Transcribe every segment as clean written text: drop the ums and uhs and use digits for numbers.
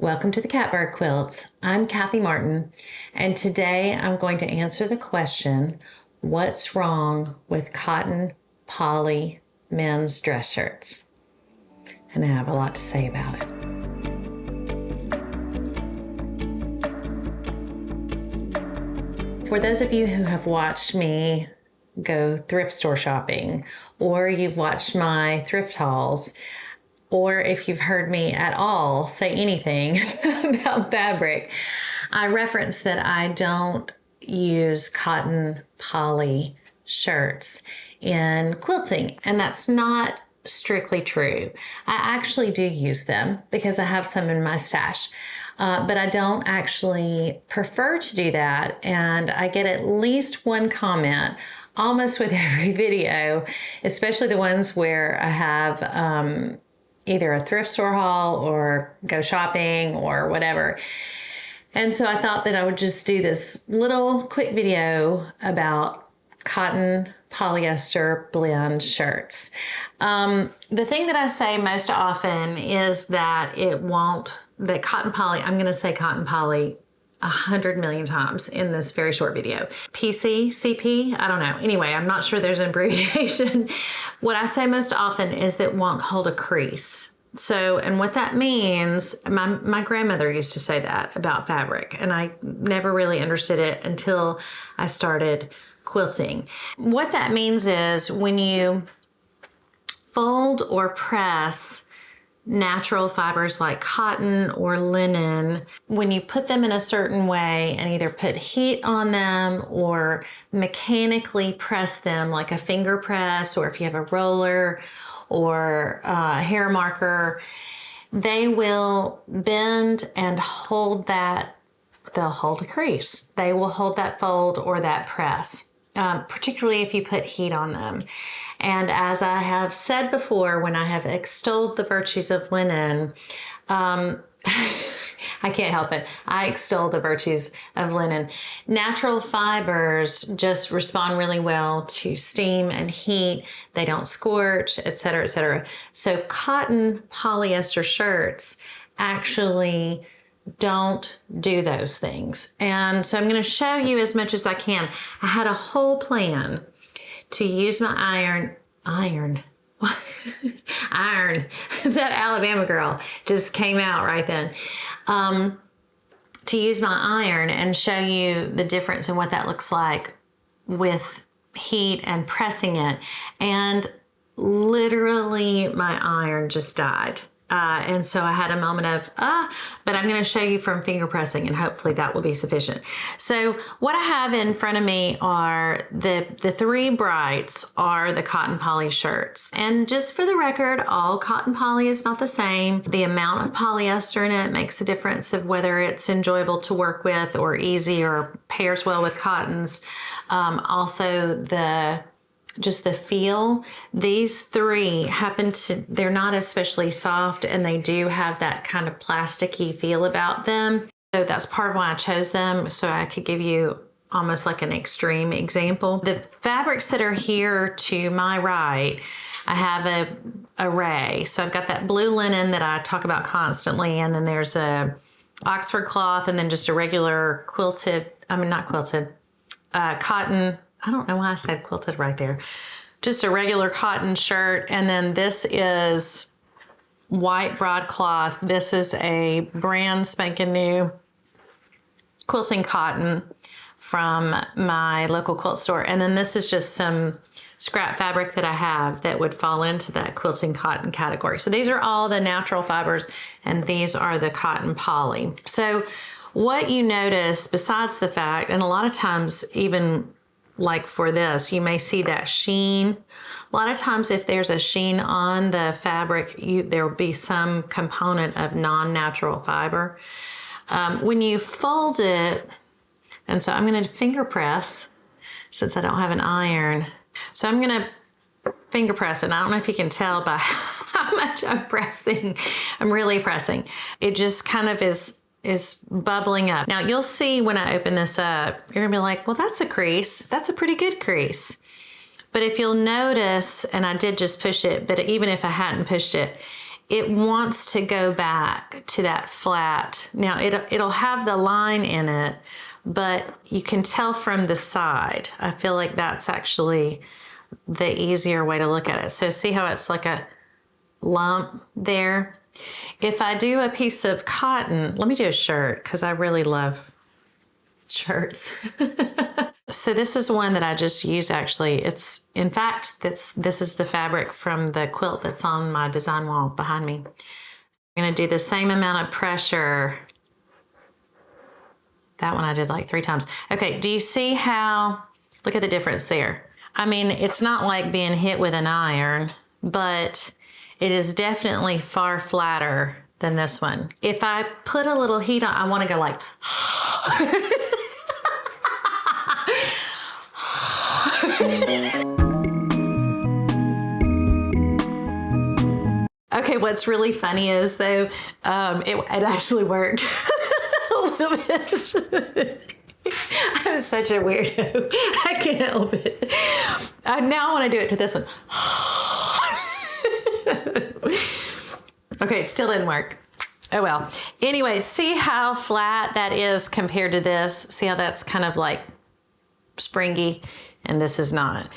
Welcome to the Catbird Quilts. I'm Kathy Martin, and today I'm going to answer the question, what's wrong with cotton poly men's dress shirts? And I have a lot to say about it. For those of you who have watched me go thrift store shopping, or you've watched my thrift hauls, or if you've heard me at all say anything about fabric, I reference that I don't use cotton poly shirts in quilting, and that's not strictly true. I actually do use them because I have some in my stash, but I don't actually prefer to do that, and I get at least one comment almost with every video, especially the ones where I have either a thrift store haul or go shopping or whatever. And so I thought that I would just do this little quick video about cotton polyester blend shirts. The thing that I say most often is that cotton poly, I'm going to say cotton poly 100 million times in this very short video. PC, CP, I don't know. Anyway, I'm not sure there's an abbreviation. What I say most often is that won't hold a crease. So, and what that means, my grandmother used to say that about fabric, and I never really understood it until I started quilting. What that means is when you fold or press natural fibers like cotton or linen, when you put them in a certain way and either put heat on them or mechanically press them like a finger press, or if you have a roller or a hair marker, they will bend and hold that. They'll hold a crease. They will hold that fold or that press, particularly if you put heat on them. And as I have said before, when I have extolled the virtues of linen, I can't help it. I extol the virtues of linen. Natural fibers just respond really well to steam and heat. They don't scorch, et cetera, et cetera. So cotton polyester shirts actually don't do those things. And so I'm going to show you as much as I can. I had a whole plan to use my iron. That Alabama girl just came out right then. To use my iron and show you the difference in what that looks like with heat and pressing it. And literally my iron just died. And so I had a moment of, but I'm going to show you from finger pressing, and hopefully that will be sufficient. So what I have in front of me are the three brights are the cotton poly shirts. And just for the record, all cotton poly is not the same. The amount of polyester in it makes a difference of whether it's enjoyable to work with or easy or pairs well with cottons. Also just the feel. These three they're not especially soft, and they do have that kind of plasticky feel about them. So that's part of why I chose them, so I could give you almost like an extreme example. The fabrics that are here to my right, I have a array. So I've got that blue linen that I talk about constantly, and then there's a Oxford cloth, and then just a regular cotton. I don't know why I said quilted right there. Just a regular cotton shirt. And then this is white broadcloth. This is a brand spanking new quilting cotton from my local quilt store. And then this is just some scrap fabric that I have that would fall into that quilting cotton category. So these are all the natural fibers, and these are the cotton poly. So what you notice, besides the fact, and a lot of times even like for this, you may see that sheen. A lot of times if there's a sheen on the fabric, there will be some component of non-natural fiber. When you fold it, and so I'm going to finger press since I don't have an iron. So I'm going to finger press, and I don't know if you can tell by how much I'm pressing. I'm really pressing. It just kind of is bubbling up. Now you'll see when I open this up, you're gonna be like, well, that's a crease. That's a pretty good crease. But if you'll notice, and I did just push it, but even if I hadn't pushed it, it wants to go back to that flat. Now it'll have the line in it, but you can tell from the side. I feel like that's actually the easier way to look at it. So see how it's like a lump there? If I do a piece of cotton, let me do a shirt because I really love shirts. So this is one that I just use actually. It's, in fact, this is the fabric from the quilt that's on my design wall behind me. I'm gonna do the same amount of pressure. That one I did like 3 times. Okay, do you see how, look at the difference there. I mean, it's not like being hit with an iron, but it is definitely far flatter than this one. If I put a little heat on, I wanna go like, okay, what's really funny is though, it actually worked a little bit. I'm such a weirdo. I can't help it. Now I want to do it to this one. Okay, still didn't work. Oh well. Anyway, see how flat that is compared to this? See how that's kind of like springy and this is not.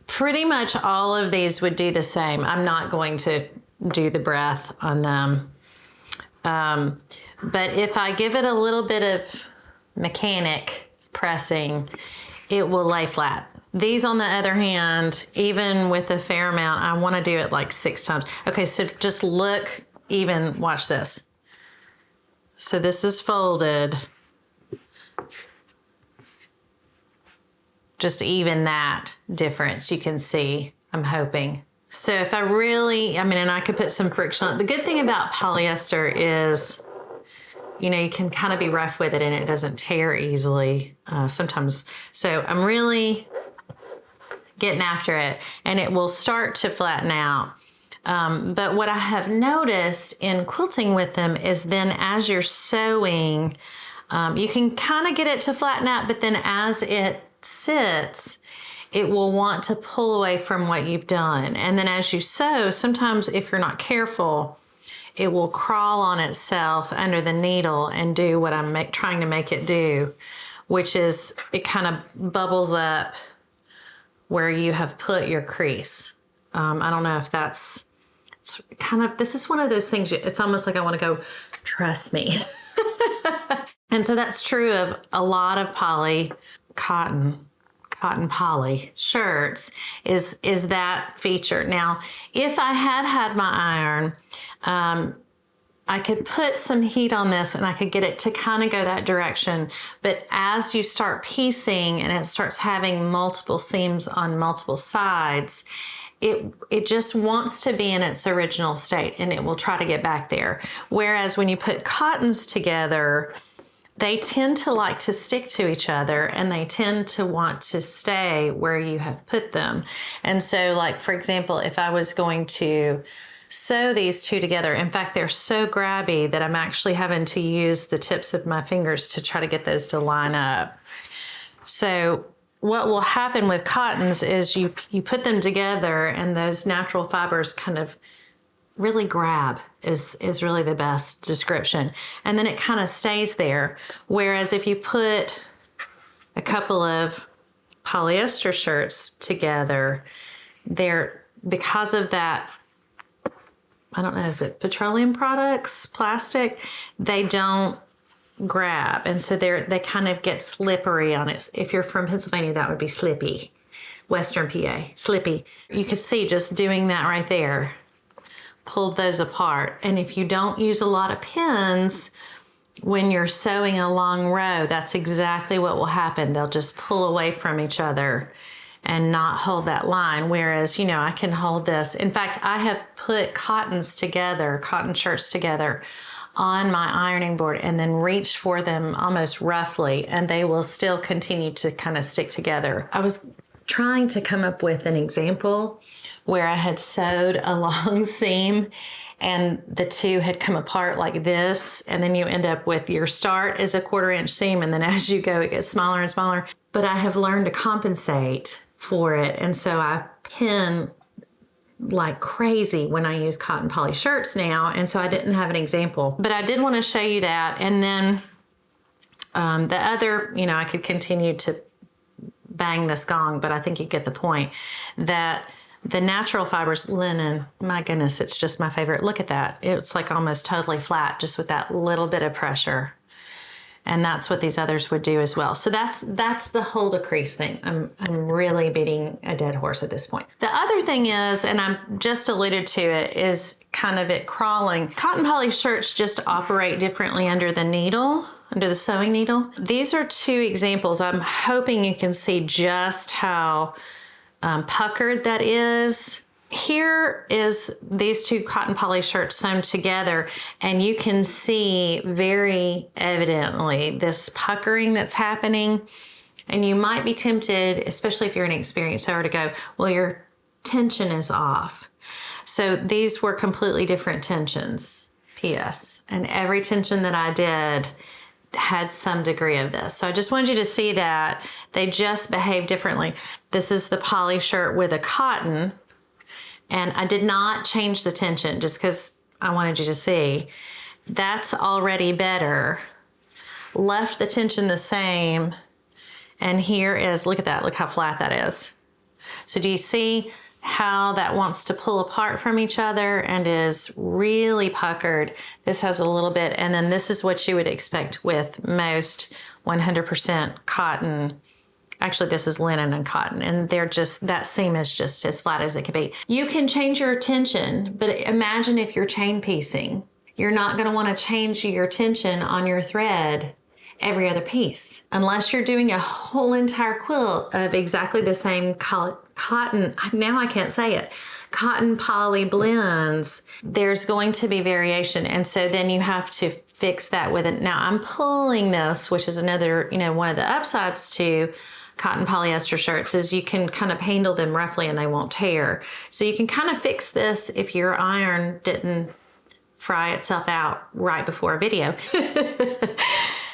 Pretty much all of these would do the same. I'm not going to do the breath on them. But if I give it a little bit of mechanic pressing, it will lay flat. These, on the other hand, even with a fair amount, I want to do it like 6 times. Okay, so just look even, watch this. So this is folded. Just even that difference you can see, I'm hoping. So if I really, I mean, and I could put some friction on it. The good thing about polyester is, you know, you can kind of be rough with it and it doesn't tear easily sometimes. So I'm really getting after it and it will start to flatten out. But what I have noticed in quilting with them is then as you're sewing, you can kind of get it to flatten out, but then as it sits, it will want to pull away from what you've done. And then as you sew, sometimes if you're not careful, it will crawl on itself under the needle and do what I'm trying to make it do, which is it kind of bubbles up where you have put your crease. I don't know if it's kind of, this is one of those things, it's almost like I want to go, trust me. And so that's true of a lot of cotton poly shirts is that feature. Now, if I had my iron, I could put some heat on this and I could get it to kind of go that direction. But as you start piecing and it starts having multiple seams on multiple sides, it just wants to be in its original state and it will try to get back there. Whereas when you put cottons together, they tend to like to stick to each other and they tend to want to stay where you have put them. And so, like, for example, if I was going to sew these two together, in fact, they're so grabby that I'm actually having to use the tips of my fingers to try to get those to line up. So what will happen with cottons is you put them together and those natural fibers kind of really grab is really the best description. And then it kind of stays there. Whereas if you put a couple of polyester shirts together, because of that, I don't know, is it petroleum products, plastic? They don't grab. And so they kind of get slippery on it. If you're from Pennsylvania, that would be slippy. Western PA, slippy. You could see just doing that right there, pulled those apart. And if you don't use a lot of pins, when you're sewing a long row, that's exactly what will happen. They'll just pull away from each other and not hold that line. Whereas, you know, I can hold this. In fact, I have put cotton shirts together on my ironing board and then reached for them almost roughly, and they will still continue to kind of stick together. I was trying to come up with an example where I had sewed a long seam and the two had come apart like this, and then you end up with your start is a 1/4 inch seam, and then as you go, it gets smaller and smaller. But I have learned to compensate for it, and so I pin like crazy when I use cotton poly shirts now, and so I didn't have an example. But I did want to show you that, and then the other, you know, I could continue to bang this gong, but I think you get the point that the natural fibers, linen, my goodness, it's just my favorite. Look at that. It's like almost totally flat just with that little bit of pressure. And that's what these others would do as well. So that's the hold a crease thing. I'm really beating a dead horse at this point. The other thing is, and I just alluded to it, is kind of it crawling. Cotton poly shirts just operate differently under the needle, under the sewing needle. These are two examples. I'm hoping you can see just how puckered that is. Here is these two cotton poly shirts sewn together, and you can see very evidently this puckering that's happening. And you might be tempted, especially if you're an experienced sewer, to go, well, your tension is off. So these were completely different tensions, P.S. And every tension that I did had some degree of this. So I just wanted you to see that they just behave differently. This is the poly shirt with a cotton, and I did not change the tension just because I wanted you to see. That's already better. Left the tension the same, and here is, look at that, look how flat that is. So do you see how that wants to pull apart from each other and is really puckered? This has a little bit, and then this is what you would expect with most 100% cotton. Actually, this is linen and cotton, and they're just, that seam is just as flat as it can be. You can change your tension, but imagine if you're chain piecing. You're not going to want to change your tension on your thread every other piece. Unless you're doing a whole entire quilt of exactly the same cotton, now I can't say it, cotton poly blends, there's going to be variation. And so then you have to fix that with it. Now I'm pulling this, which is another, you know, one of the upsides to cotton polyester shirts is you can kind of handle them roughly and they won't tear. So you can kind of fix this if your iron didn't fry itself out right before a video.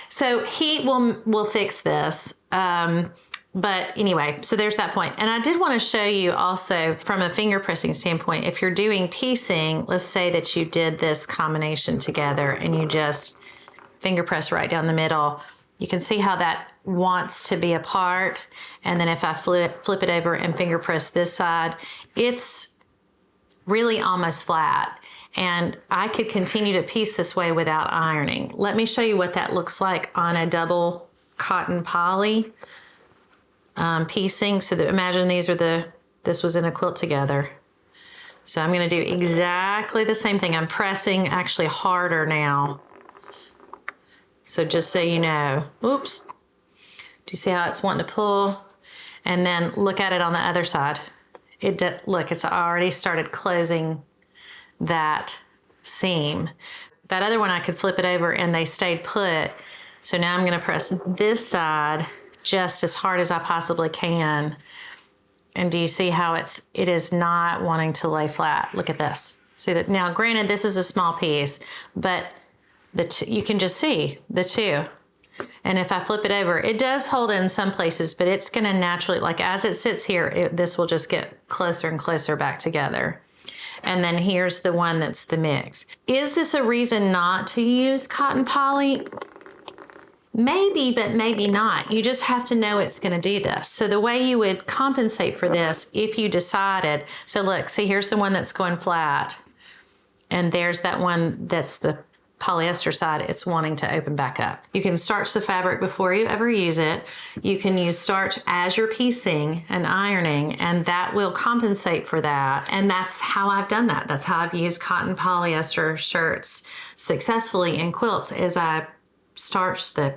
So heat will fix this. But anyway, so there's that point. And I did want to show you also from a finger pressing standpoint, if you're doing piecing, let's say that you did this combination together and you just finger press right down the middle, you can see how that wants to be apart. And then if I flip it over and finger press this side, it's really almost flat. And I could continue to piece this way without ironing. Let me show you what that looks like on a double cotton poly piecing. So that, imagine this was in a quilt together. So I'm gonna do exactly the same thing. I'm pressing actually harder now. So just so you know, oops. Do you see how it's wanting to pull? And then look at it on the other side. Look, it's already started closing that seam. That other one I could flip it over and they stayed put. So now I'm gonna press this side just as hard as I possibly can. And do you see how it is not wanting to lay flat? Look at this. See that now, granted, this is a small piece, but you can just see the two. And if I flip it over, it does hold in some places, but it's gonna naturally, like as it sits here, this will just get closer and closer back together. And then here's the one that's the mix. Is this a reason not to use cotton poly? Maybe, but maybe not. You just have to know it's gonna do this. So the way you would compensate for this, if you decided, so look, see here's the one that's going flat, and there's that one that's the polyester side, it's wanting to open back up. You can starch the fabric before you ever use it. You can use starch as you're piecing and ironing, and that will compensate for that. And that's how I've done that. That's how I've used cotton polyester shirts successfully in quilts, is I starch the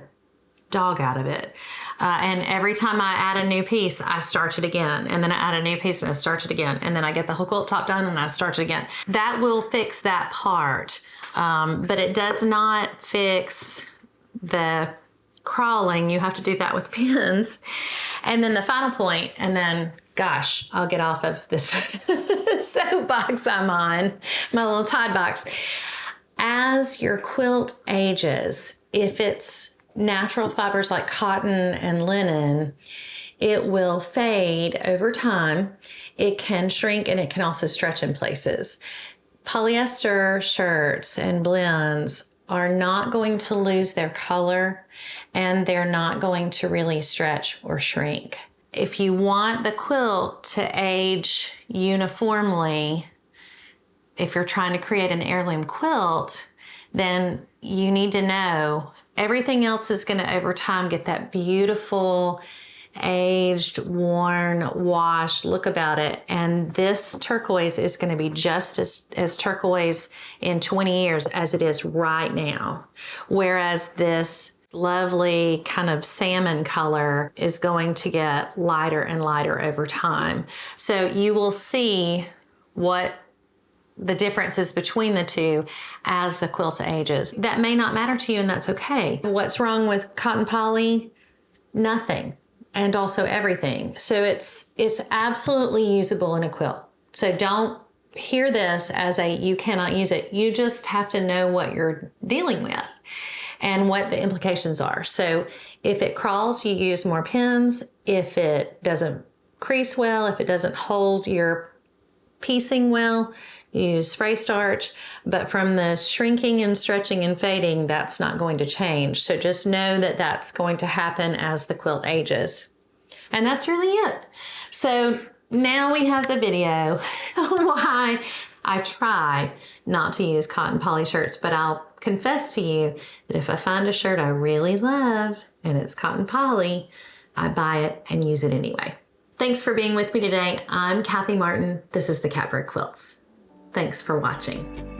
dog out of it. And every time I add a new piece, I starch it again. And then I add a new piece and I starch it again. And then I get the whole quilt top done and I starch it again. That will fix that part. But it does not fix the crawling. You have to do that with pins. And then the final point, and then, gosh, I'll get off of this soapbox I'm on, my little Tide box. As your quilt ages, if it's natural fibers like cotton and linen, it will fade over time. It can shrink and it can also stretch in places. Polyester shirts and blends are not going to lose their color, and they're not going to really stretch or shrink. If you want the quilt to age uniformly, if you're trying to create an heirloom quilt, then you need to know everything else is going to over time get that beautiful aged, worn, washed look about it. And this turquoise is going to be just as turquoise in 20 years as it is right now. Whereas this lovely kind of salmon color is going to get lighter and lighter over time. So you will see what the differences between the two as the quilt ages. That may not matter to you, and that's okay. What's wrong with cotton poly? Nothing. And also everything. So it's absolutely usable in a quilt. So don't hear this as you cannot use it. You just have to know what you're dealing with and what the implications are. So if it crawls, you use more pins. If it doesn't crease well, if it doesn't hold your piecing well, use spray starch. But from the shrinking and stretching and fading, that's not going to change. So just know that that's going to happen as the quilt ages. And that's really it. So now we have the video on why I try not to use cotton poly shirts, but I'll confess to you that if I find a shirt I really love and it's cotton poly, I buy it and use it anyway. Thanks for being with me today. I'm Kathy Martin. This is the Catbird Quilts. Thanks for watching.